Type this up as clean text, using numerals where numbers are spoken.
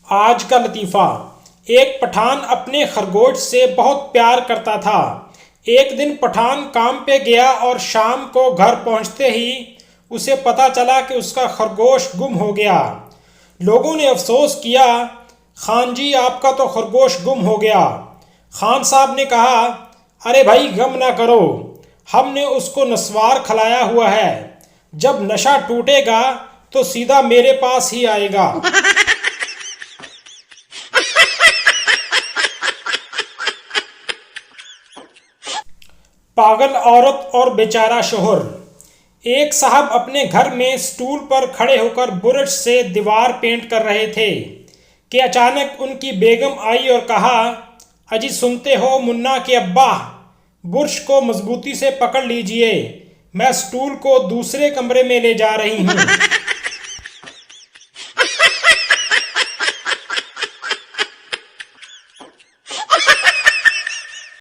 आज का लतीफ़ा। एक पठान अपने खरगोश से बहुत प्यार करता था। एक दिन पठान काम पे गया और शाम को घर पहुंचते ही उसे पता चला कि उसका खरगोश गुम हो गया। लोगों ने अफसोस किया, खान जी आपका तो खरगोश गुम हो गया। खान साहब ने कहा, अरे भाई गम ना करो, हमने उसको नस्वार खिलाया हुआ है। जब नशा टूटेगा तो सीधा मेरे पास ही आएगा। पागल औरत और बेचारा शोहर। एक साहब अपने घर में स्टूल पर खड़े होकर बुरश से दीवार पेंट कर रहे थे कि अचानक उनकी बेगम आई और कहा, अजी सुनते हो मुन्ना के अब्बा, बुरश को मजबूती से पकड़ लीजिए, मैं स्टूल को दूसरे कमरे में ले जा रही हूँ।